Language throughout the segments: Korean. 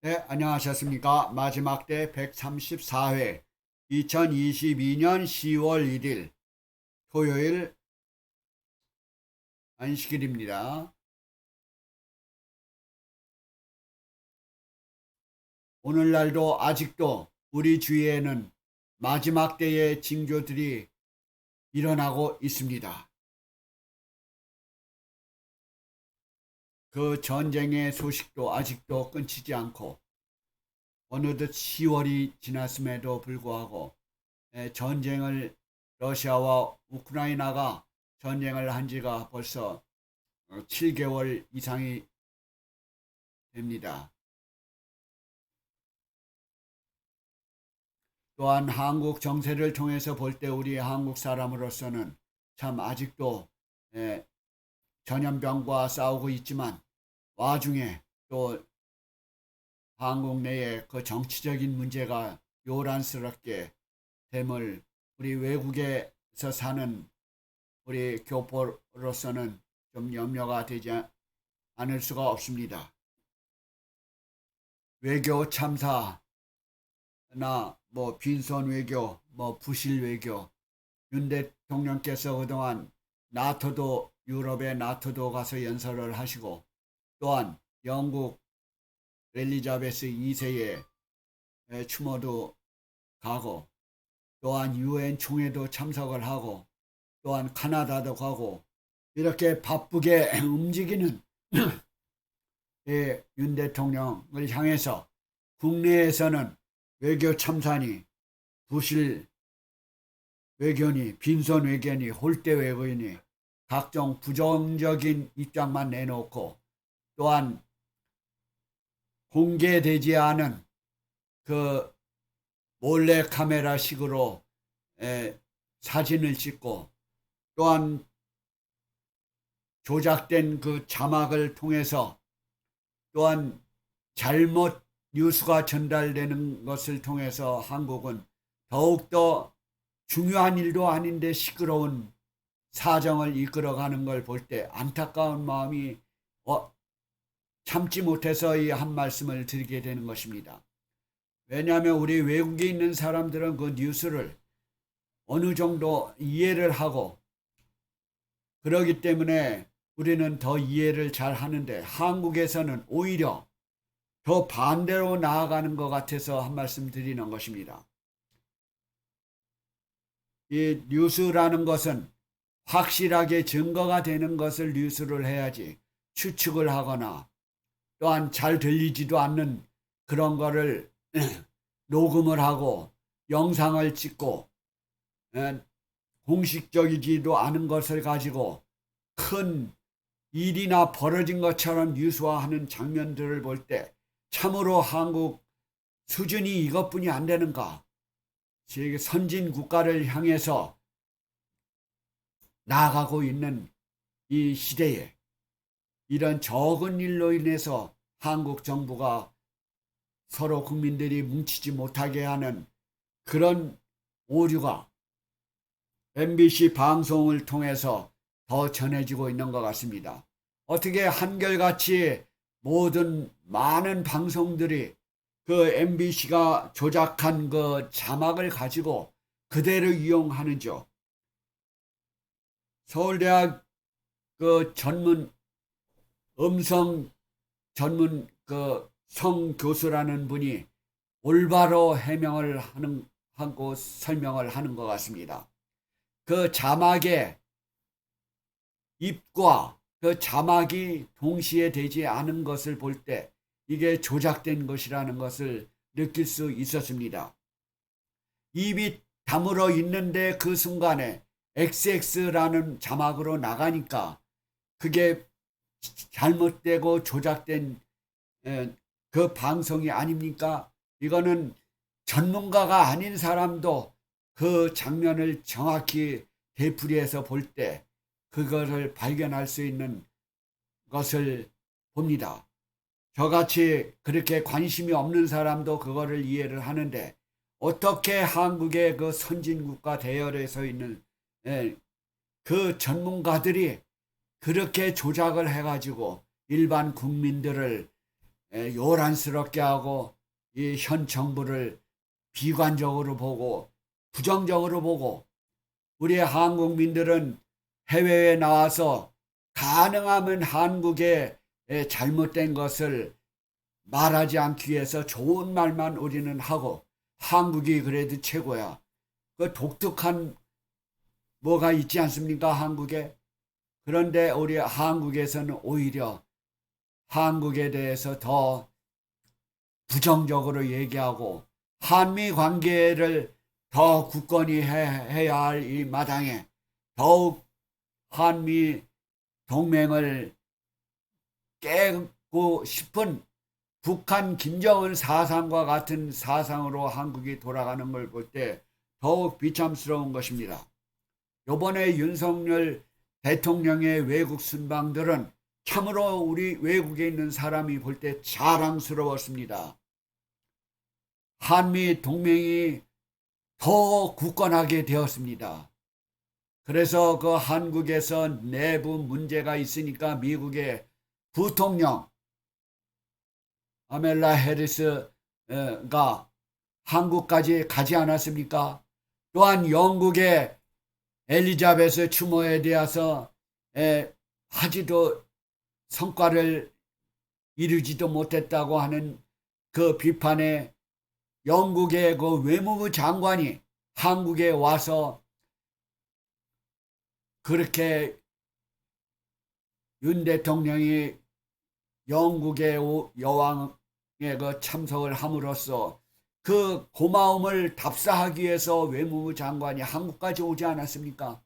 네, 안녕하셨습니까? 마지막 때 134회 2022년 10월 1일 토요일 안식일입니다. 오늘날도 아직도 우리 주위에는 마지막 때의 징조들이 일어나고 있습니다. 그 전쟁의 소식도 아직도 끊이지 않고 어느덧 10월이 지났음에도 불구하고 전쟁을 러시아와 우크라이나가 전쟁을 한 지가 벌써 7개월 이상이 됩니다. 또한 한국 정세를 통해서 볼 때 우리 한국 사람으로서는 참 아직도 전염병과 싸우고 있지만 와중에 또 한국 내에 그 정치적인 문제가 요란스럽게 됨을 우리 외국에서 사는 우리 교포로서는 좀 염려가 되지 않을 수가 없습니다. 외교 참사나 뭐 빈손 외교, 뭐 부실 외교, 윤 대통령께서 그동안 나토도 유럽의 나토도 가서 연설을 하시고 또한 영국 엘리자베스 2세의 추모도 가고 또한 유엔 총회도 참석을 하고 또한 카나다도 가고 이렇게 바쁘게 움직이는 윤 대통령을 향해서 국내에서는 외교 참사니 부실 외교니 빈손 외교니 홀대 외교니 각종 부정적인 입장만 내놓고 또한 공개되지 않은 그 몰래 카메라 식으로 사진을 찍고 또한 조작된 그 자막을 통해서 또한 잘못 뉴스가 전달되는 것을 통해서 한국은 더욱더 중요한 일도 아닌데 시끄러운 사정을 이끌어가는 걸 볼 때 안타까운 마음이 참지 못해서 이 한 말씀을 드리게 되는 것입니다. 왜냐하면 우리 외국에 있는 사람들은 그 뉴스를 어느 정도 이해를 하고 그러기 때문에 우리는 더 이해를 잘 하는데 한국에서는 오히려 더 반대로 나아가는 것 같아서 한 말씀 드리는 것입니다. 이 뉴스라는 것은 확실하게 증거가 되는 것을 뉴스를 해야지 추측을 하거나 또한 잘 들리지도 않는 그런 거를 녹음을 하고 영상을 찍고 공식적이지도 않은 것을 가지고 큰 일이나 벌어진 것처럼 뉴스화하는 장면들을 볼 때 참으로 한국 수준이 이것뿐이 안 되는가? 선진 국가를 향해서 나아가고 있는 이 시대에 이런 적은 일로 인해서 한국 정부가 서로 국민들이 뭉치지 못하게 하는 그런 오류가 MBC 방송을 통해서 더 전해지고 있는 것 같습니다. 어떻게 한결같이 모든 많은 방송들이 그 MBC가 조작한 그 자막을 가지고 그대로 이용하는지요. 서울대학 그 전문 음성 전문 그 성 교수라는 분이 올바로 해명을 하고 설명을 하는 것 같습니다. 그 자막의 입과 그 자막이 동시에 되지 않은 것을 볼 때 이게 조작된 것이라는 것을 느낄 수 있었습니다. 입이 다물어 있는데 그 순간에 XX라는 자막으로 나가니까 그게 잘못되고 조작된 그 방송이 아닙니까? 이거는 전문가가 아닌 사람도 그 장면을 정확히 되풀이해서 볼 때 그것을 발견할 수 있는 것을 봅니다. 저같이 그렇게 관심이 없는 사람도 그거를 이해를 하는데 어떻게 한국의 그 선진국가 대열에 서 있는 그 전문가들이 그렇게 조작을 해가지고 일반 국민들을 요란스럽게 하고 이 현 정부를 비관적으로 보고 부정적으로 보고 우리 한국민들은 해외에 나와서 가능하면 한국의 잘못된 것을 말하지 않기 위해서 좋은 말만 우리는 하고 한국이 그래도 최고야. 그 독특한 뭐가 있지 않습니까? 한국에. 그런데 우리 한국에서는 오히려 한국에 대해서 더 부정적으로 얘기하고 한미 관계를 더 굳건히 해야 할 이 마당에 더욱 한미 동맹을 깨고 싶은 북한 김정은 사상과 같은 사상으로 한국이 돌아가는 걸 볼 때 더욱 비참스러운 것입니다. 이번에 윤석열 대통령의 외국 순방들은 참으로 우리 외국에 있는 사람이 볼 때 자랑스러웠습니다. 한미 동맹이 더 굳건하게 되었습니다. 그래서 그 한국에서 내부 문제가 있으니까 미국의 부통령 아멜라 해리스가 한국까지 가지 않았습니까? 또한 영국의 엘리자베스 추모에 대해서 하지도 성과를 이루지도 못했다고 하는 그 비판에 영국의 그 외무부 장관이 한국에 와서 그렇게 윤 대통령이 영국의 여왕의 그 참석을 함으로써 그 고마움을 답사하기 위해서 외무부 장관이 한국까지 오지 않았습니까?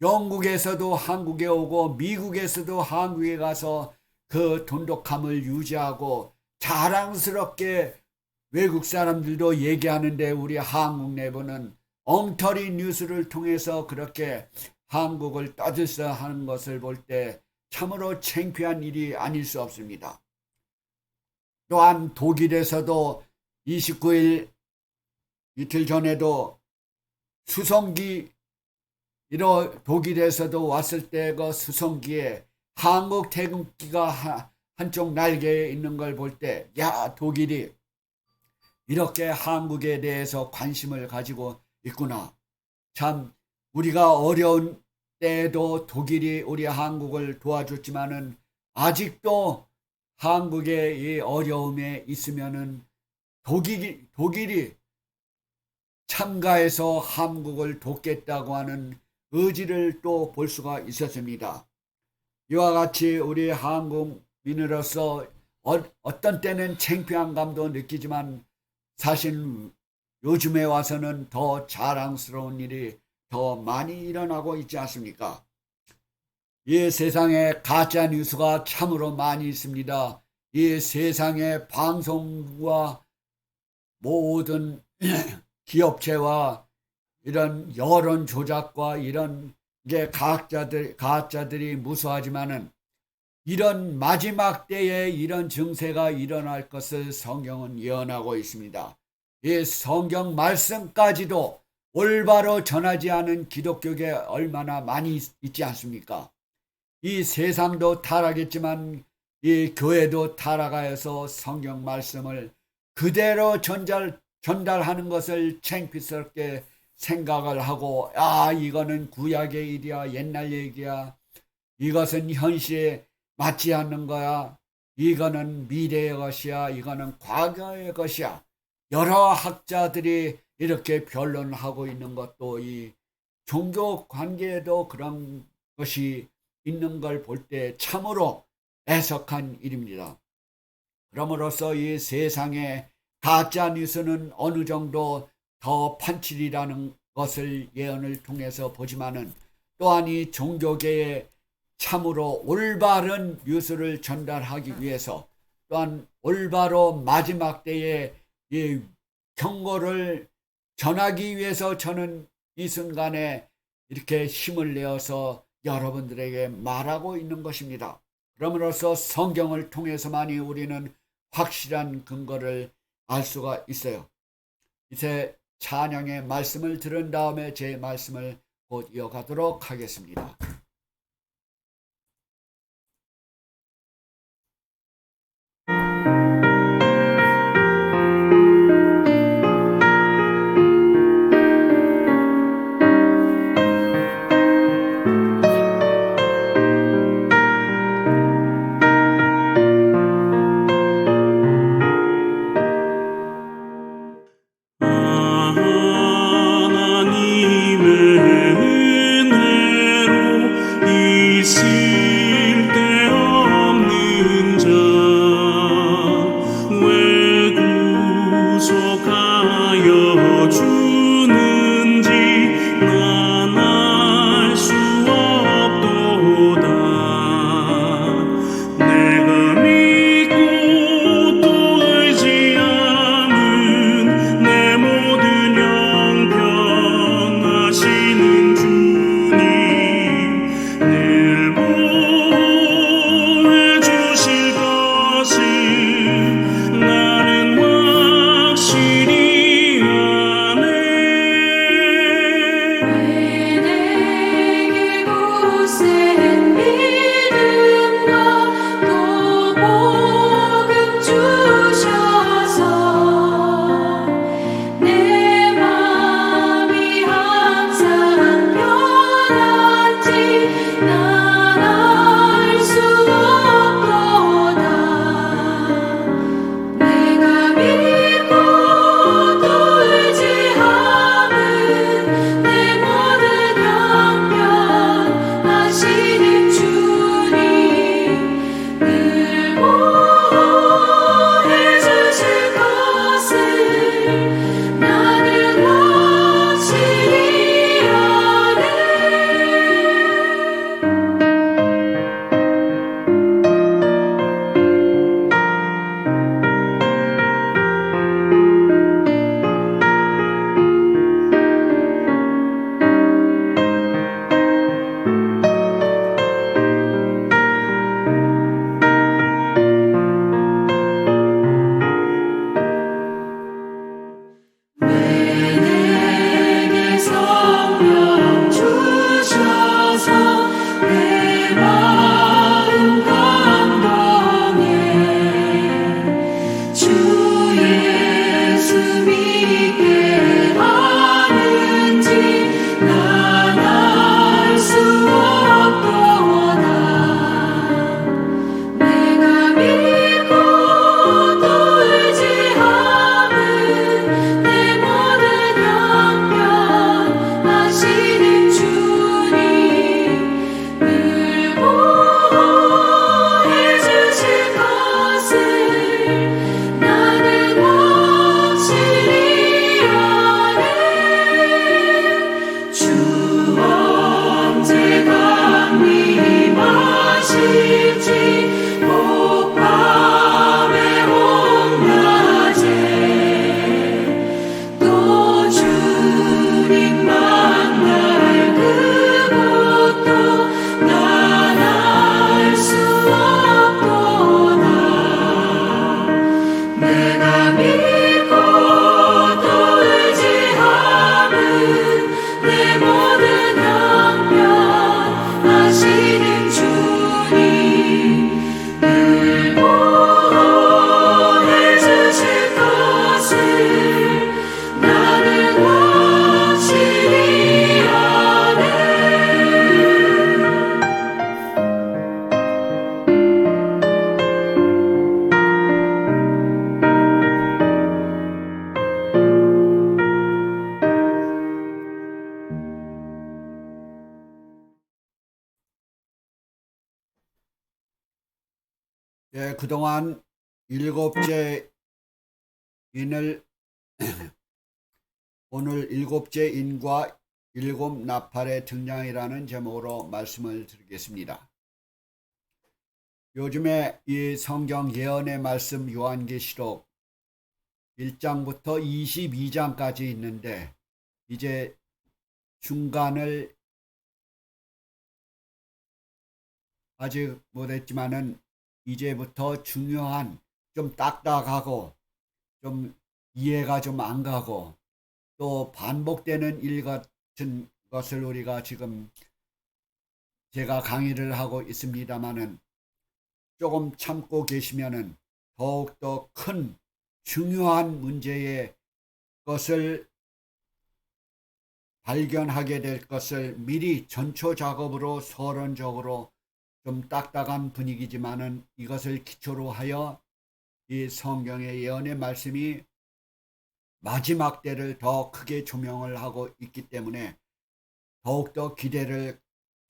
영국에서도 한국에 오고 미국에서도 한국에 가서 그 돈독함을 유지하고 자랑스럽게 외국 사람들도 얘기하는데 우리 한국 내부는 엉터리 뉴스를 통해서 그렇게 한국을 떠들썩하는 것을 볼 때 참으로 창피한 일이 아닐 수 없습니다. 또한 독일에서도 29일 이틀 전에도 수송기 독일에서도 왔을 때 그 수송기에 한국 태극기가 한쪽 날개에 있는 걸 볼 때 야 독일이 이렇게 한국에 대해서 관심을 가지고 있구나. 참 우리가 어려운 때에도 독일이 우리 한국을 도와줬지만은 아직도 한국의 이 어려움에 있으면은 독일이 참가해서 한국을 돕겠다고 하는 의지를 또 볼 수가 있었습니다. 이와 같이 우리 한국민으로서 어떤 때는 창피한 감도 느끼지만 사실 요즘에 와서는 더 자랑스러운 일이 더 많이 일어나고 있지 않습니까? 이 세상에 가짜 뉴스가 참으로 많이 있습니다. 이 세상의 방송과 모든 기업체와 이런 여론 조작과 이런 게 가짜들이 무수하지만은 이런 마지막 때에 이런 증세가 일어날 것을 성경은 예언하고 있습니다. 이 성경 말씀까지도 올바로 전하지 않은 기독교계 얼마나 많이 있지 않습니까? 이 세상도 타락했지만 이 교회도 타락하여서 성경 말씀을 그대로 전달하는 것을 창피스럽게 생각을 하고 이거는 구약의 일이야 옛날 얘기야 이것은 현실에 맞지 않는 거야 이거는 미래의 것이야 이거는 과거의 것이야 여러 학자들이 이렇게 변론하고 있는 것도 이 종교 관계에도 그런 것이 있는 걸 볼 때 참으로 애석한 일입니다. 그럼으로써 이 세상에 가짜 뉴스는 어느 정도 더 판치리라는 것을 예언을 통해서 보지만은 또한 이 종교계에 참으로 올바른 뉴스를 전달하기 위해서 또한 올바로 마지막 때에 이 경고를 전하기 위해서 저는 이 순간에 이렇게 힘을 내어서 여러분들에게 말하고 있는 것입니다. 그럼으로써 성경을 통해서만이 우리는 확실한 근거를 알 수가 있어요. 이제 찬양의 말씀을 들은 다음에 제 말씀을 곧 이어가도록 하겠습니다. 그동안 일곱째 인을 오늘 일곱째 인과 일곱 나팔의 등장이라는 제목으로 말씀을 드리겠습니다. 요즘에 이 성경 예언의 말씀 요한계시록 1장부터 22장까지 있는데 이제 중간을 아직 못했지만은 이제부터 중요한 좀 딱딱하고 좀 이해가 좀 안 가고 또 반복되는 일 같은 것을 우리가 지금 제가 강의를 하고 있습니다마는 조금 참고 계시면은 더욱더 큰 중요한 문제의 것을 발견하게 될 것을 미리 전초 작업으로 서론적으로 좀 딱딱한 분위기지만은 이것을 기초로 하여 이 성경의 예언의 말씀이 마지막 때를 더 크게 조명을 하고 있기 때문에 더욱더 기대를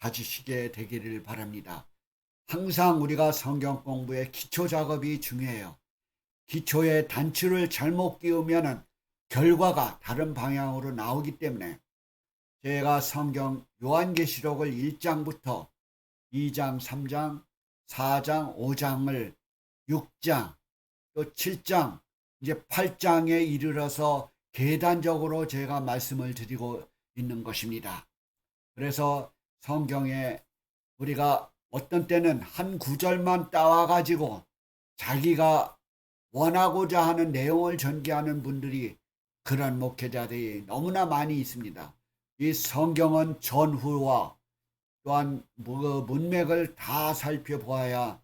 가지시게 되기를 바랍니다. 항상 우리가 성경 공부의 기초 작업이 중요해요. 기초의 단추를 잘못 끼우면 결과가 다른 방향으로 나오기 때문에 제가 성경 요한계시록을 1장부터 2장, 3장, 4장, 5장을 6장, 또 7장, 이제 8장에 이르러서 계단적으로 제가 말씀을 드리고 있는 것입니다. 그래서 성경에 우리가 어떤 때는 한 구절만 따와가지고 자기가 원하고자 하는 내용을 전개하는 분들이 그런 목회자들이 너무나 많이 있습니다. 이 성경은 전후와 또한 문맥을 다 살펴보아야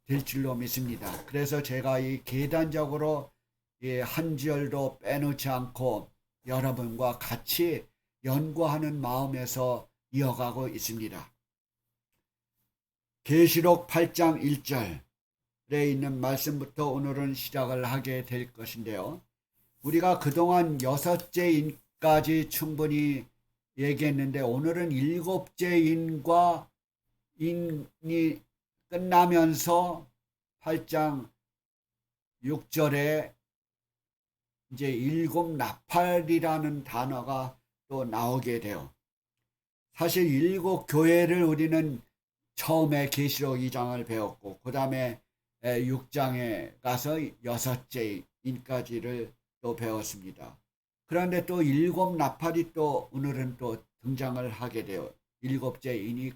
될 줄로 믿습니다. 그래서 제가 이 계단적으로 한 절도 빼놓지 않고 여러분과 같이 연구하는 마음에서 이어가고 있습니다. 계시록 8장 1절에 있는 말씀부터 오늘은 시작을 하게 될 것인데요. 우리가 그동안 여섯째 인까지 충분히 얘기했는데 오늘은 일곱째 인과 인이 끝나면서 8장 6절에 이제 일곱 나팔이라는 단어가 또 나오게 돼요. 사실 일곱 교회를 우리는 처음에 계시록 2장을 배웠고 그 다음에 6장에 가서 여섯째 인까지를 또 배웠습니다. 그런데 또 일곱 나팔이 또 오늘은 또 등장을 하게 돼요. 일곱째 인이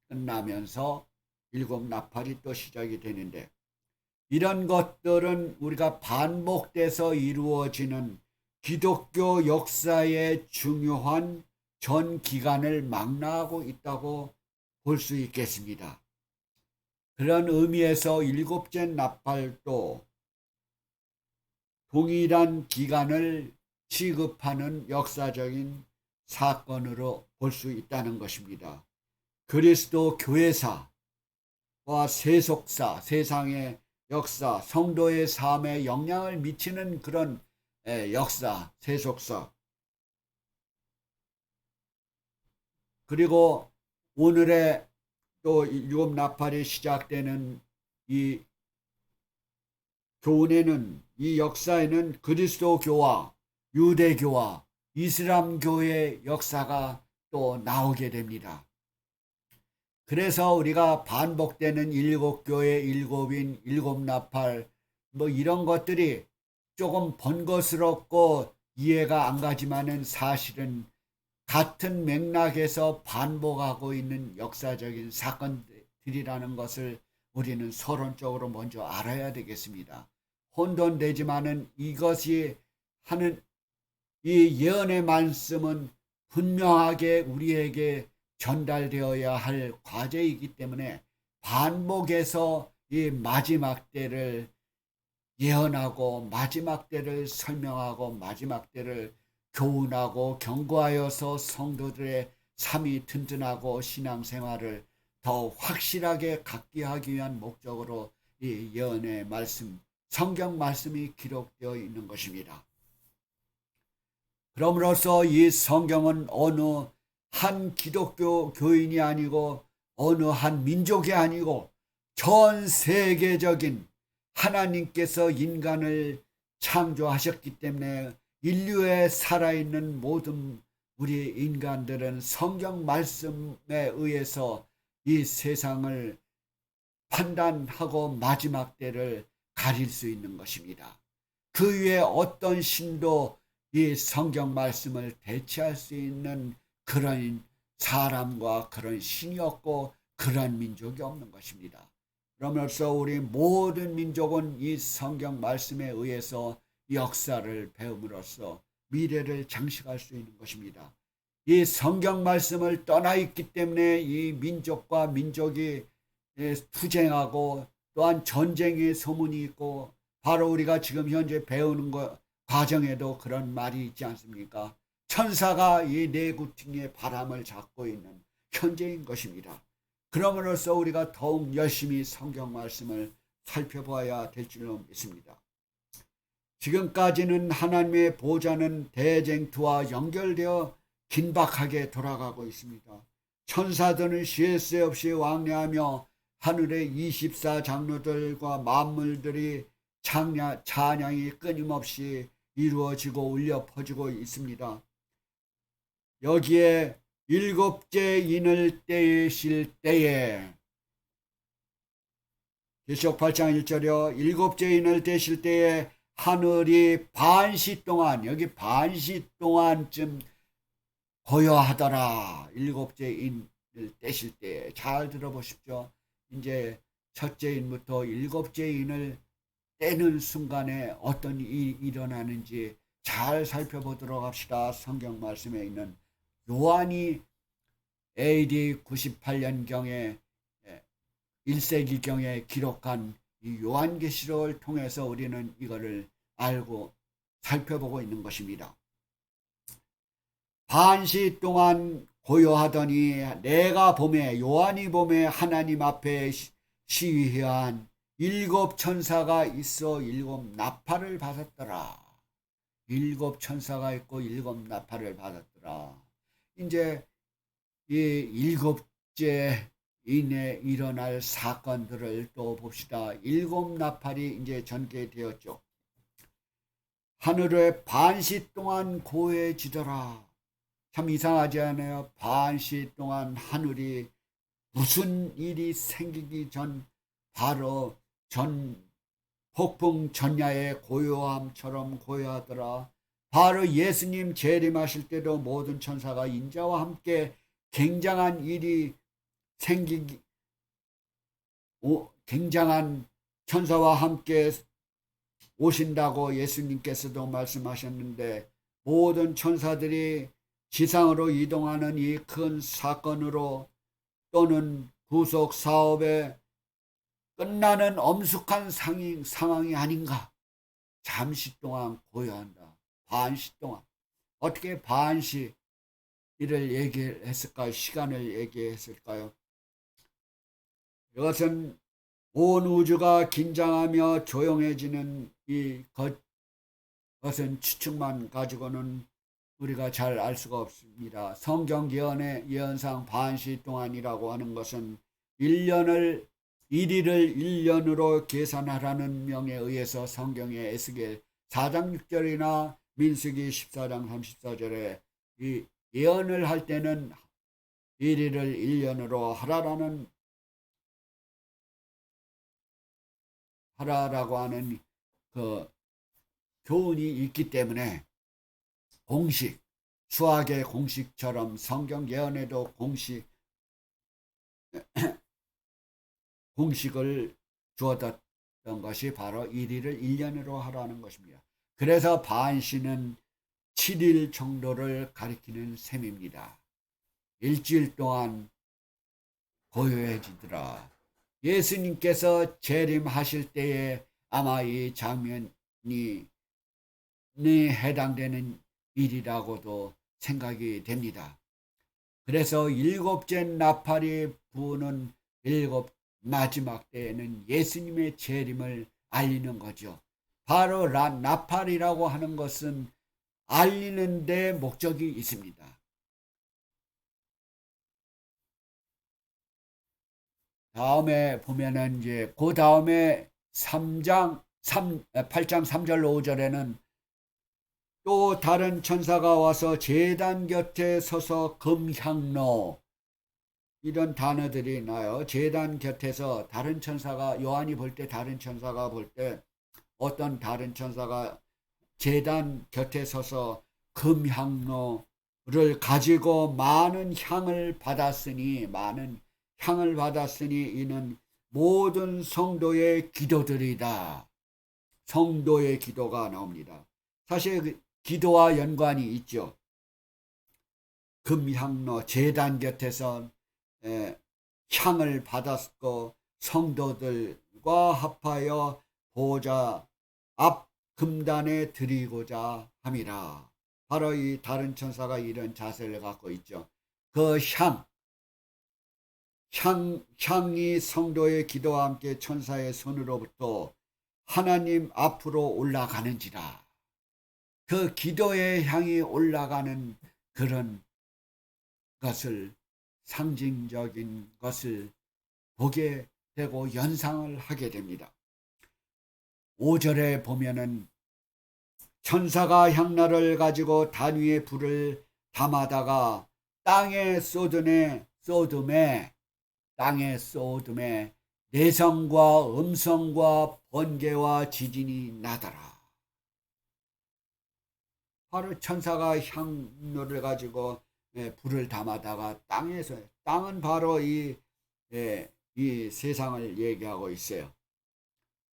끝나면서 일곱 나팔이 또 시작이 되는데 이런 것들은 우리가 반복돼서 이루어지는 기독교 역사의 중요한 전 기간을 망라하고 있다고 볼 수 있겠습니다. 그런 의미에서 일곱째 나팔도 동일한 기간을 취급하는 역사적인 사건으로 볼 수 있다는 것입니다. 그리스도 교회사와 세속사, 세상의 역사, 성도의 삶에 영향을 미치는 그런 역사, 세속사. 그리고 오늘의 또 일곱 나팔이 시작되는 이 교훈에는 이 역사에는 그리스도교와 유대교와 이슬람교의 역사가 또 나오게 됩니다. 그래서 우리가 반복되는 일곱 교회, 일곱인, 일곱 나팔 뭐 이런 것들이 조금 번거스럽고 이해가 안 가지만은 사실은 같은 맥락에서 반복하고 있는 역사적인 사건들이라는 것을 우리는 서론적으로 먼저 알아야 되겠습니다. 혼돈되지만은 이것이 하는 이 예언의 말씀은 분명하게 우리에게 전달되어야 할 과제이기 때문에 반복해서 이 마지막 때를 예언하고 마지막 때를 설명하고 마지막 때를 교훈하고 경고하여서 성도들의 삶이 튼튼하고 신앙생활을 더 확실하게 갖게 하기 위한 목적으로 이 예언의 말씀, 성경 말씀이 기록되어 있는 것입니다. 그럼으로써 이 성경은 어느 한 기독교 교인이 아니고 어느 한 민족이 아니고 전 세계적인 하나님께서 인간을 창조하셨기 때문에 인류에 살아있는 모든 우리 인간들은 성경 말씀에 의해서 이 세상을 판단하고 마지막 때를 가릴 수 있는 것입니다. 그 위에 어떤 신도 이 성경 말씀을 대체할 수 있는 그런 사람과 그런 신이 없고 그런 민족이 없는 것입니다. 그러면서 우리 모든 민족은 이 성경 말씀에 의해서 역사를 배움으로써 미래를 장식할 수 있는 것입니다. 이 성경 말씀을 떠나 있기 때문에 이 민족과 민족이 투쟁하고 또한 전쟁의 소문이 있고 바로 우리가 지금 현재 배우는 과정에도 그런 말이 있지 않습니까? 천사가 이 내구팅의 바람을 잡고 있는 현재인 것입니다. 그러므로써 우리가 더욱 열심히 성경 말씀을 살펴봐야 될 줄로 믿습니다. 지금까지는 하나님의 보좌는 대쟁투와 연결되어 긴박하게 돌아가고 있습니다. 천사들은 쉴 새 없이 왕래하며 하늘의 24장로들과 만물들이 찬양이 끊임없이 이루어지고 울려 퍼지고 있습니다. 여기에 일곱째 인을 떼실 때에 계시록 8장 1절이요. 일곱째 인을 떼실 때에 하늘이 반시 동안, 여기 반시 동안쯤 고요하더라. 일곱째 인을 떼실 때에. 잘 들어보십시오. 이제 첫째 인부터 일곱째 인을 떼는 순간에 어떤 일이 일어나는지 잘 살펴보도록 합시다. 성경 말씀에 있는 요한이 AD 98년경에 1세기경에 기록한 이 요한계시록을 통해서 우리는 이거를 알고 살펴보고 있는 것입니다. 반시 동안 고요하더니 내가 봄에 요한이 봄에 하나님 앞에 시위한 일곱 천사가 있어 일곱 나팔을 받았더라. 일곱 천사가 있고 일곱 나팔을 받았더라. 이제 이 일곱째 인에 일어날 사건들을 또 봅시다. 일곱 나팔이 이제 전개되었죠. 하늘에 반시 동안 고해지더라. 참 이상하지 않아요? 반시 동안 하늘이 무슨 일이 생기기 전 바로 전 폭풍 전야의 고요함처럼 고요하더라. 바로 예수님 재림하실 때도 모든 천사가 인자와 함께 굉장한 일이 굉장한 천사와 함께 오신다고 예수님께서도 말씀하셨는데 모든 천사들이 지상으로 이동하는 이 큰 사건으로 또는 구속 사업에 끝나는 엄숙한 상황이 아닌가. 잠시 동안 고요한다. 반시 동안. 어떻게 반시 이를 얘기했을까요? 시간을 얘기했을까요? 이것은 온 우주가 긴장하며 조용해지는 것은 추측만 가지고는 우리가 잘 알 수가 없습니다. 성경 예언상 반시 동안이라고 하는 것은 1일을 1년으로 계산하라는 명에 의해서 성경의 에스겔 4장 6절이나 민수기 14장 34절에 이 예언을 할 때는 1일을 1년으로 하라라고 하는 그 교훈이 있기 때문에 수학의 공식처럼 성경 예언에도 공식을 주었던 것이 바로 1일을 1년으로 하라는 것입니다. 그래서 반시는 7일 정도를 가리키는 셈입니다. 일주일 동안 고요해지더라. 예수님께서 재림하실 때에 아마 이 장면이 해당되는 일이라고도 생각이 됩니다. 그래서 일곱째 나팔이 부는 마지막 때에는 예수님의 재림을 알리는 거죠. 바로 나팔이라고 하는 것은 알리는 데 목적이 있습니다. 다음에 보면은 이제 그 다음에 8장 3절 5절에는 또 다른 천사가 와서 제단 곁에 서서 금향로, 이런 단어들이 나요. 제단 곁에서 다른 천사가, 요한이 볼 때 다른 천사가 볼 때 어떤 다른 천사가 제단 곁에 서서 금향로를 가지고 많은 향을 받았으니 이는 모든 성도의 기도들이다. 성도의 기도가 나옵니다. 사실 그 기도와 연관이 있죠. 금향로, 제단 곁에서 향을 받았고 성도들과 합하여 보좌 앞 금단에 드리고자 함이라. 바로 이 다른 천사가 이런 자세를 갖고 있죠. 그 향이 성도의 기도와 함께 천사의 손으로부터 하나님 앞으로 올라가는지라. 그 기도의 향이 올라가는 그런 것을, 상징적인 것을 보게 되고 연상을 하게 됩니다. 5절에 보면은 천사가 향로를 가지고 단위에 불을 담아다가 땅에 쏟음에 내성과 음성과 번개와 지진이 나더라. 바로 천사가 향로를 가지고 불을 담아다가 땅은 바로 이 세상을 얘기하고 있어요.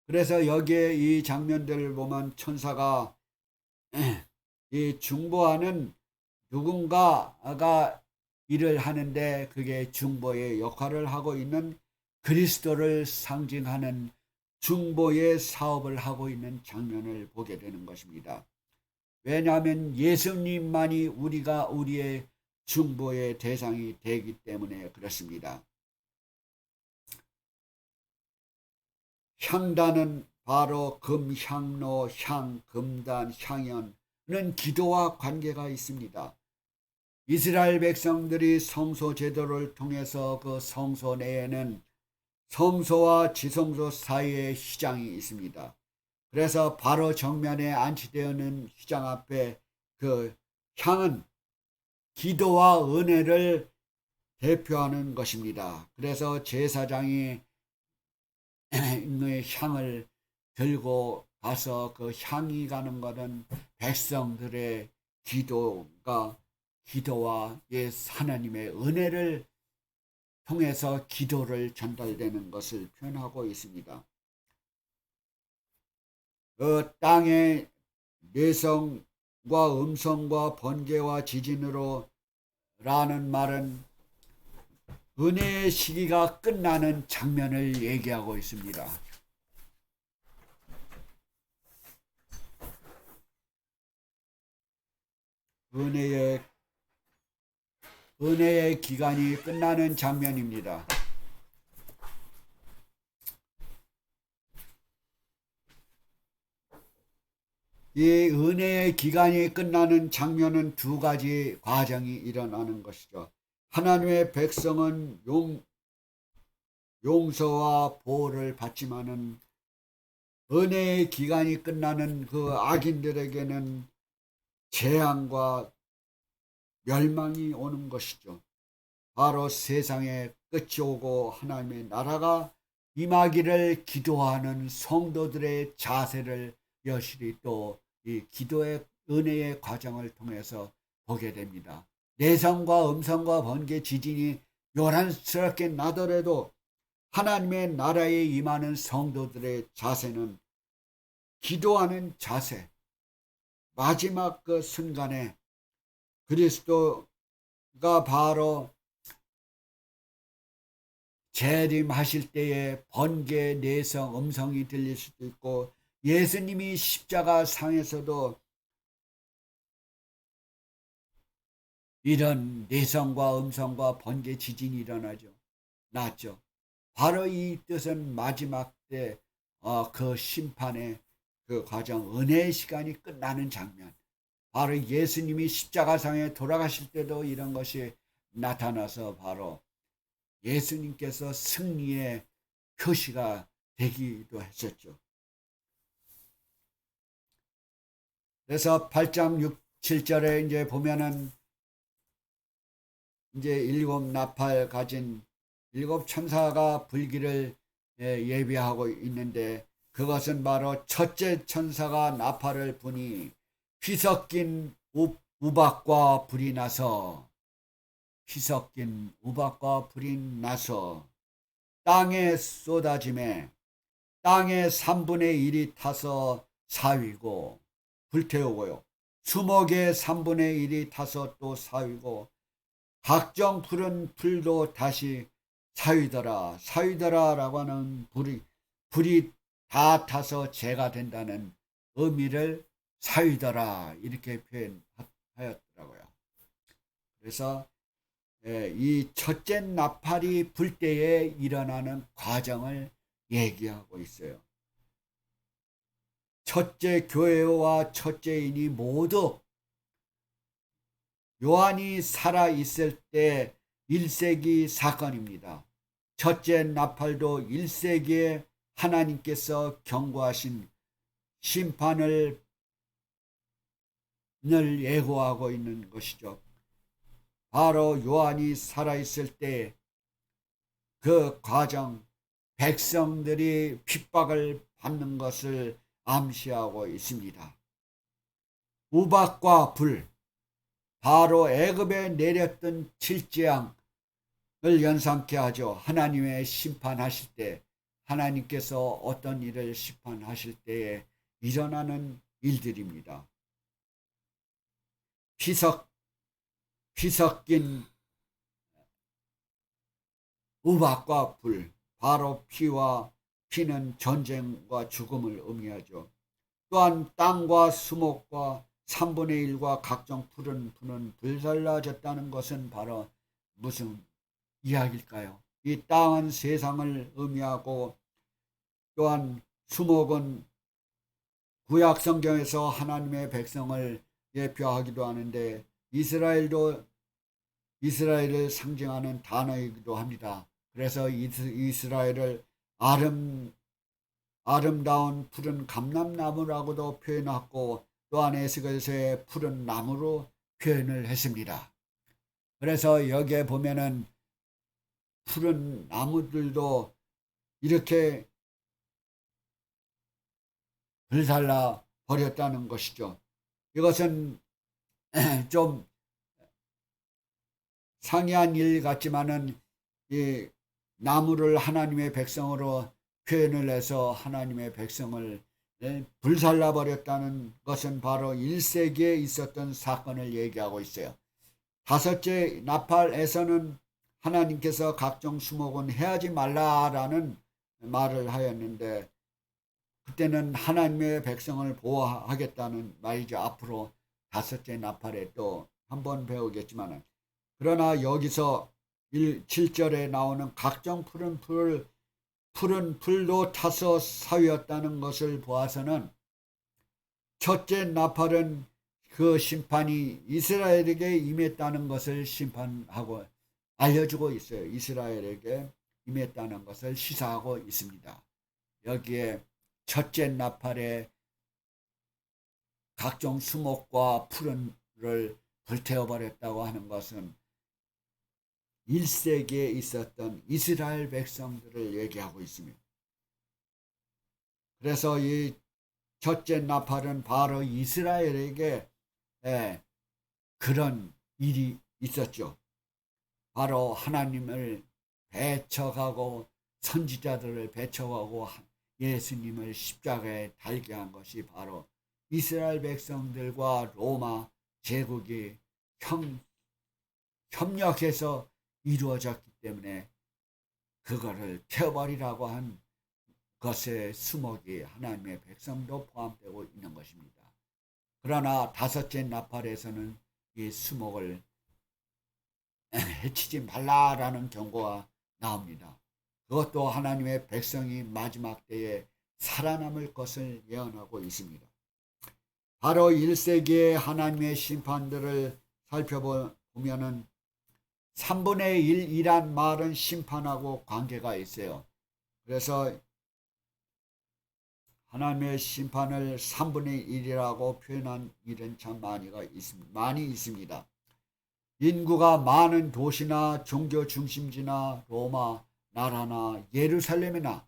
그래서 여기에 이 장면들을 보면 천사가 이 중보하는 누군가가 일을 하는데 그게 중보의 역할을 하고 있는 그리스도를 상징하는 중보의 사업을 하고 있는 장면을 보게 되는 것입니다. 왜냐하면 예수님만이 우리의 중보의 대상이 되기 때문에 그렇습니다. 향단은 바로 금향로, 금단, 향연은 기도와 관계가 있습니다. 이스라엘 백성들이 성소 제도를 통해서 그 성소 내에는 성소와 지성소 사이에 휘장이 있습니다. 그래서 바로 정면에 안치되어 있는 휘장 앞에 그 향은 기도와 은혜를 대표하는 것입니다. 그래서 제사장이 향을 들고 가서 그 향이 가는 것은 백성들의 기도와 하나님의 은혜를 통해서 기도를 전달되는 것을 표현하고 있습니다. 그 땅의 내성과 음성과 번개와 지진으로 라는 말은 은혜의 시기가 끝나는 장면을 얘기하고 있습니다. 은혜의 기간이 끝나는 장면입니다. 이 은혜의 기간이 끝나는 장면은 두 가지 과정이 일어나는 것이죠. 하나님의 백성은 용서와 보호를 받지만은 은혜의 기간이 끝나는 그 악인들에게는 재앙과 멸망이 오는 것이죠. 바로 세상의 끝이 오고 하나님의 나라가 임하기를 기도하는 성도들의 자세를 여실히 또 이 기도의 은혜의 과정을 통해서 보게 됩니다. 내성과 음성과 번개 지진이 요란스럽게 나더라도 하나님의 나라에 임하는 성도들의 자세는 기도하는 자세, 마지막 그 순간에 그리스도가 바로 재림하실 때에 번개, 내성, 음성이 들릴 수도 있고 예수님이 십자가 상에서도 이런 내성과 음성과 번개, 지진이 났죠. 바로 이 뜻은 마지막 때 그 심판의 그 과정, 은혜의 시간이 끝나는 장면, 바로 예수님이 십자가상에 돌아가실 때도 이런 것이 나타나서 바로 예수님께서 승리의 표시가 되기도 했었죠. 그래서 8장 6, 7절에 이제 보면은 이제 일곱 나팔 가진 일곱 천사가 불기를 예비하고 있는데, 그것은 바로 첫째 천사가 나팔을 부니 피 섞인 우박과 불이 나서 땅에 쏟아짐에 땅의 3분의 1이 타서 사위고 불태우고요. 수목의 3분의 1이 타서 또 사위고 각종 푸른 풀도 다시 사위더라라고 하는 불이 다 타서 재가 된다는 의미를 사위더라 이렇게 표현하였더라고요. 그래서 이 첫째 나팔이 불 때에 일어나는 과정을 얘기하고 있어요. 첫째 교회와 첫째인이 모두 요한이 살아있을 때 1세기 사건입니다. 첫째 나팔도 1세기에 하나님께서 경고하신 심판을 예고하고 있는 것이죠. 바로 요한이 살아있을 때 그 과정, 백성들이 핍박을 받는 것을 암시하고 있습니다. 우박과 불, 바로 애굽에 내렸던 칠재앙을 연상케 하죠. 하나님의 심판하실 때, 하나님께서 어떤 일을 심판하실 때에 일어나는 일들입니다. 피 섞인 우박과 불, 바로 피는 전쟁과 죽음을 의미하죠. 또한 땅과 수목과 3분의 1과 각종 푸른 풀은 불살라졌다는 것은 바로 무슨 이야기일까요? 이 땅은 세상을 의미하고, 또한 수목은 구약 성경에서 하나님의 백성을 예표하기도 하는데, 이스라엘을 상징하는 단어이기도 합니다. 그래서 이스라엘을 아름다운 푸른 감람나무라고도 표현하고, 또한 에스겔서의 푸른 나무로 표현을 했습니다. 그래서 여기에 보면은 푸른 나무들도 이렇게 불살라 버렸다는 것이죠. 이것은 좀 상이한 일 같지만은 이 나무를 하나님의 백성으로 표현을 해서 하나님의 백성을 불살라 버렸다는 것은 바로 1세기에 있었던 사건을 얘기하고 있어요. 다섯째 나팔에서는 하나님께서 각종 수목은 해하지 말라라는 말을 하였는데, 그때는 하나님의 백성을 보호하겠다는 말이죠. 앞으로 다섯째 나팔에 또 한번 배우겠지만, 그러나 여기서 7절에 나오는 각종 푸른 풀도 타서 사위였다는 것을 보아서는 첫째 나팔은 그 심판이 이스라엘에게 임했다는 것을 심판하고 알려주고 있어요. 이스라엘에게 임했다는 것을 시사하고 있습니다. 여기에 첫째 나팔에 각종 수목과 푸른을 불태워버렸다고 하는 것은 1세기에 있었던 이스라엘 백성들을 얘기하고 있습니다. 그래서 이 첫째 나팔은 바로 이스라엘에게 그런 일이 있었죠. 바로 하나님을 배척하고 선지자들을 배척하고 예수님을 십자가에 달게 한 것이 바로 이스라엘 백성들과 로마 제국이 협력해서 이루어졌기 때문에 그거를 태워버리라고 한 것의 수목이 하나님의 백성도 포함되고 있는 것입니다. 그러나 다섯째 나팔에서는 이 수목을 해치지 말라라는 경고가 나옵니다. 그것도 하나님의 백성이 마지막 때에 살아남을 것을 예언하고 있습니다. 바로 1세기의 하나님의 심판들을 살펴보면은 3분의 1이란 말은 심판하고 관계가 있어요. 그래서 하나님의 심판을 3분의 1이라고 표현한 일은 참 많이 있습니다. 인구가 많은 도시나 종교 중심지나 로마 나라나 예루살렘이나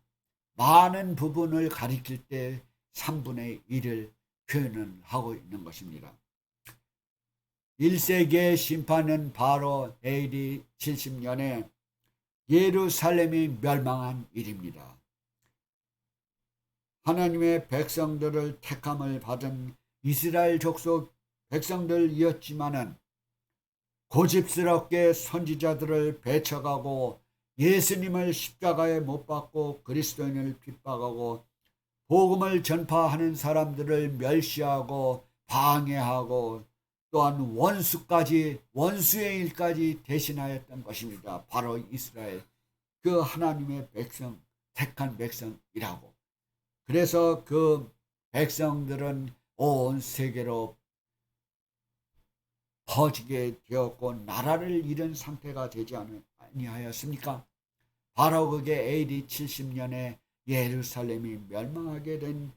많은 부분을 가리킬 때 3분의 1을 표현을 하고 있는 것입니다. 1세기의 심판은 바로 AD 70년에 예루살렘이 멸망한 일입니다. 하나님의 백성들을 택함을 받은 이스라엘 족속 백성들이었지만은 고집스럽게 선지자들을 배척하고 예수님을 십자가에 못 박고 그리스도인을 핍박하고 복음을 전파하는 사람들을 멸시하고 방해하고 또한 원수의 일까지 대신하였던 것입니다. 바로 이스라엘, 그 하나님의 백성, 택한 백성이라고. 그래서 그 백성들은 온 세계로 퍼지게 되었고 나라를 잃은 상태가 되지 아니하였습니까? 바로 그게 AD 70년에 예루살렘이 멸망하게 된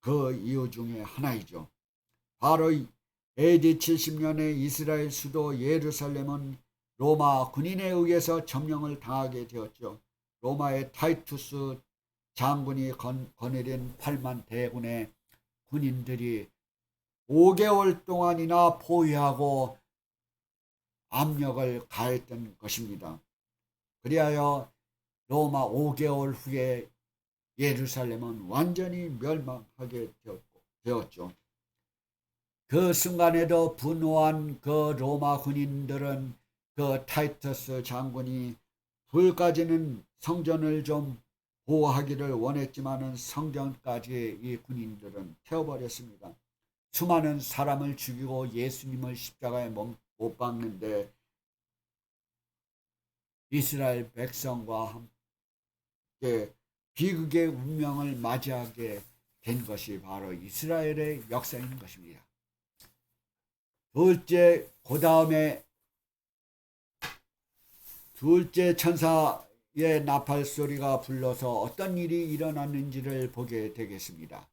그 이유 중에 하나이죠. 바로 AD 70년에 이스라엘 수도 예루살렘은 로마 군인에 의해서 점령을 당하게 되었죠. 로마의 타이투스 장군이 거느린 8만 대군의 군인들이 5개월 동안이나 포위하고 압력을 가했던 것입니다. 그리하여 로마 5개월 후에 예루살렘은 완전히 멸망하게 되었죠. 그 순간에도 분노한 그 로마 군인들은 그 타이터스 장군이 불까지는 성전을 좀 보호하기를 원했지만은 성전까지 이 군인들은 태워버렸습니다. 수많은 사람을 죽이고 예수님을 십자가에 못 박는데 이스라엘 백성과 함께 비극의 운명을 맞이하게 된 것이 바로 이스라엘의 역사인 것입니다. 둘째 천사의 나팔 소리가 불러서 어떤 일이 일어났는지를 보게 되겠습니다.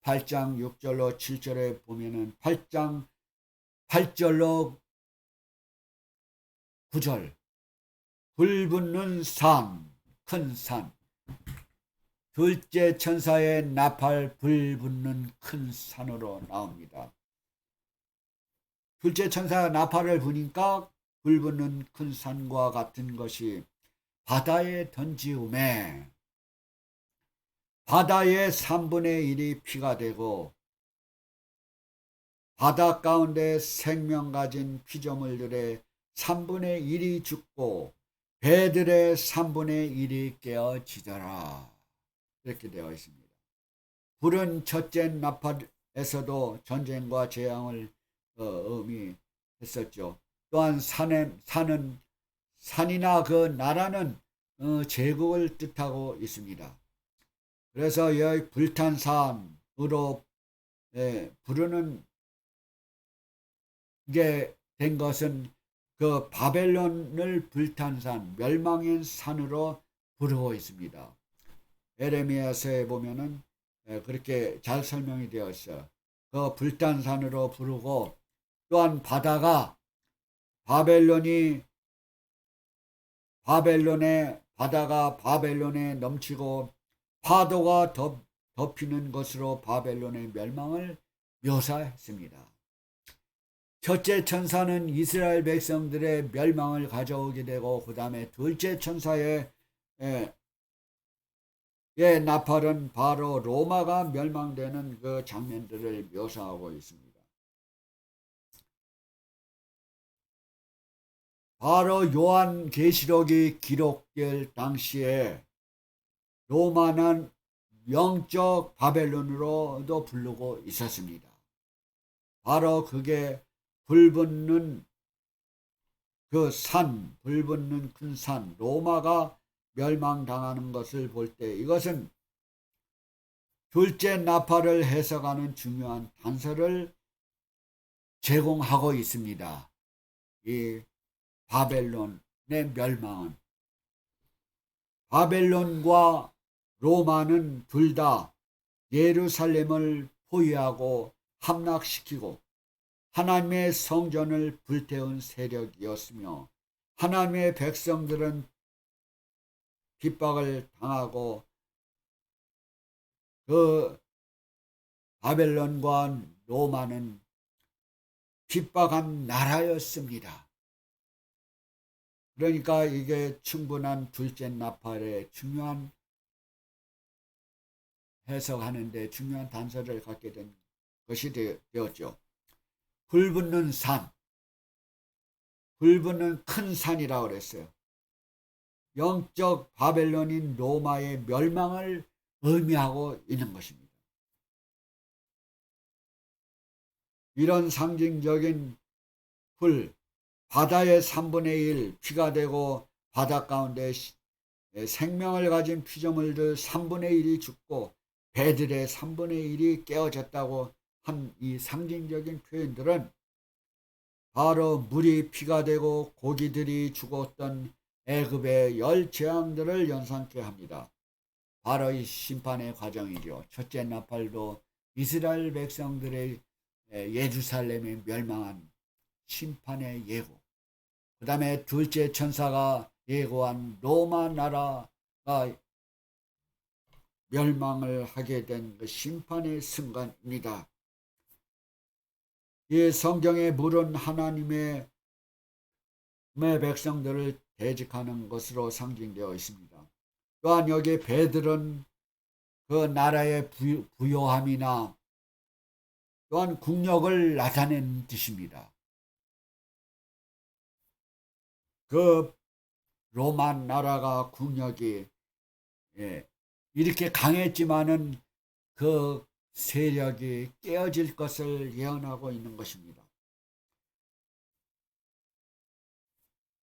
8장 6절로 7절에 보면은 8장 8절로 9절 불 붙는 산, 큰 산. 둘째 천사의 나팔 불 붙는 큰 산으로 나옵니다. 둘째 천사가 나팔을 부니까 불 붙는 큰 산과 같은 것이 바다에 던지움에 바다의 3분의 1이 피가 되고 바다 가운데 생명 가진 피조물들의 3분의 1이 죽고 배들의 3분의 1이 깨어지더라. 이렇게 되어 있습니다. 불은 첫째 나팔에서도 전쟁과 재앙을 의미했었죠. 또한 산이나 그 나라는 제국을 뜻하고 있습니다. 그래서 여기 불탄 산으로 부르는 게 된 것은 그 바벨론을 불탄 산, 멸망의 산으로 부르고 있습니다. 에레미야서에 보면은 그렇게 잘 설명이 되어 있어요. 그 불탄 산으로 부르고 또한 바다가 바다가 바벨론에 넘치고 파도가 덮이는 것으로 바벨론의 멸망을 묘사했습니다. 첫째 천사는 이스라엘 백성들의 멸망을 가져오게 되고 그 다음에 둘째 천사의 나팔은 바로 로마가 멸망되는 그 장면들을 묘사하고 있습니다. 바로 요한계시록이 기록될 당시에 로마는 영적 바벨론으로도 부르고 있었습니다. 바로 그게 불 붙는 큰 산, 로마가 멸망당하는 것을 볼 때 이것은 둘째 나팔을 해석하는 중요한 단서를 제공하고 있습니다. 이 바벨론의 멸망은 바벨론과 로마는 둘 다 예루살렘을 포위하고 함락시키고 하나님의 성전을 불태운 세력이었으며 하나님의 백성들은 핍박을 당하고 그 바벨론과 로마는 핍박한 나라였습니다. 그러니까 이게 충분한 둘째 나팔의 중요한 해석하는데 중요한 단서를 갖게 된 것이 되었죠. 불붙는 산, 불붙는 큰 산이라고 그랬어요. 영적 바벨론인 로마의 멸망을 의미하고 있는 것입니다. 이런 상징적인 불, 바다의 3분의 1 피가 되고 바다 가운데 생명을 가진 피조물들 3분의 1이 죽고 배들의 3분의 1이 깨어졌다고 한 이 상징적인 표현들은 바로 물이 피가 되고 고기들이 죽었던 애굽의 열 재앙들을 연상케 합니다. 바로 이 심판의 과정이죠. 첫째 나팔도 이스라엘 백성들의 예루살렘에 멸망한 심판의 예고, 그 다음에 둘째 천사가 예고한 로마 나라가 멸망을 하게 된 그 심판의 순간입니다. 이 성경의 물은 하나님의 백성들을 대적하는 것으로 상징되어 있습니다. 또한 여기 배들은 그 나라의 부요함이나 또한 국력을 나타낸 뜻입니다. 그 로마 나라가 국력이 이렇게 강했지만은 그 세력이 깨어질 것을 예언하고 있는 것입니다.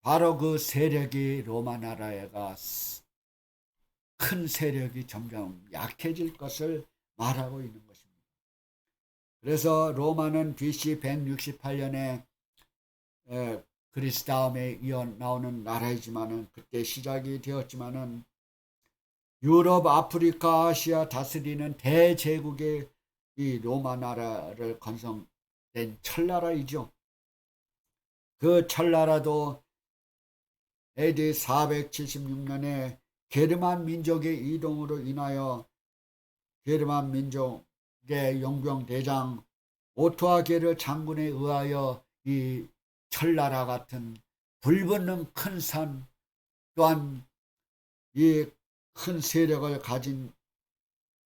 바로 그 세력이 로마 나라가 큰 세력이 점점 약해질 것을 말하고 있는 것입니다. 그래서 로마는 BC 168년에 그리스 다음에 이어 나오는 나라이지만은 그때 시작이 되었지만은 유럽, 아프리카, 아시아 다스리는 대제국의 이 로마 나라를 건성된 철나라이죠. 그 철나라도 AD 476년에 게르만 민족의 이동으로 인하여 게르만 민족의 용병 대장 오토아게르 장군에 의하여 이 철나라 같은 불붙는 큰 산 또한 이 큰 세력을 가진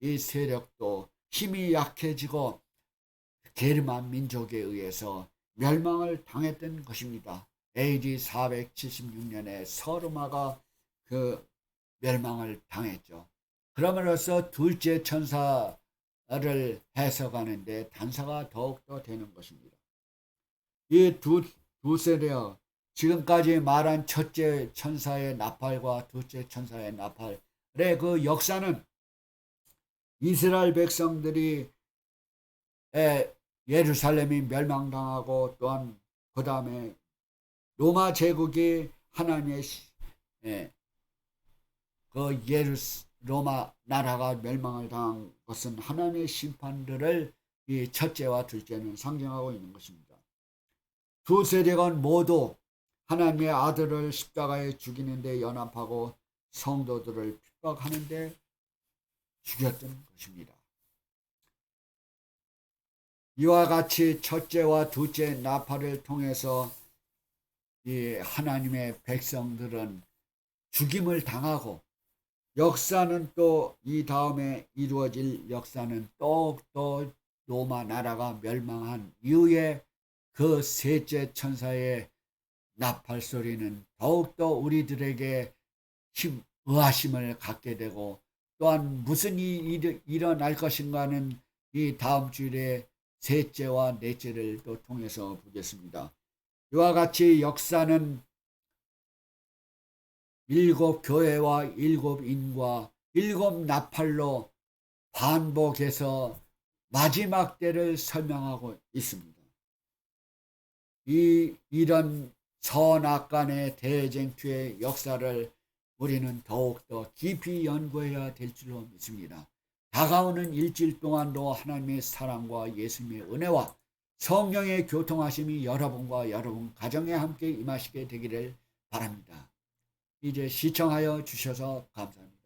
이 세력도 힘이 약해지고 게르만 민족에 의해서 멸망을 당했던 것입니다. AD 476년에 서르마가 그 멸망을 당했죠. 그러므로서 둘째 천사를 해석하는데 단서가 더욱더 되는 것입니다. 이 두 세력, 지금까지 말한 첫째 천사의 나팔과 둘째 천사의 나팔의 그 역사는 이스라엘 백성들이 예루살렘이 멸망당하고 또한 그 다음에 로마 제국이 하나님의 그 로마 나라가 멸망을 당한 것은 하나님의 심판들을 이 첫째와 둘째는 상징하고 있는 것입니다. 두 세력은 모두 하나님의 아들을 십자가에 죽이는 데 연합하고 성도들을 핍박하는 데 죽였던 것입니다. 이와 같이 첫째와 둘째 나팔을 통해서 이 하나님의 백성들은 죽임을 당하고 역사는 또 이 다음에 이루어질 역사는 또 로마 나라가 멸망한 이후에 그 셋째 천사의 나팔 소리는 더욱더 우리들에게 의아심을 갖게 되고 또한 무슨 일이 일어날 것인가는 이 다음 주일에 셋째와 넷째를 또 통해서 보겠습니다. 이와 같이 역사는 일곱 교회와 일곱 인과 일곱 나팔로 반복해서 마지막 때를 설명하고 있습니다. 이런 선악간의 대쟁투의 역사를 우리는 더욱더 깊이 연구해야 될 줄로 믿습니다. 다가오는 일주일 동안도 하나님의 사랑과 예수님의 은혜와 성령의 교통하심이 여러분과 여러분 가정에 함께 임하시게 되기를 바랍니다. 이제 시청하여 주셔서 감사합니다.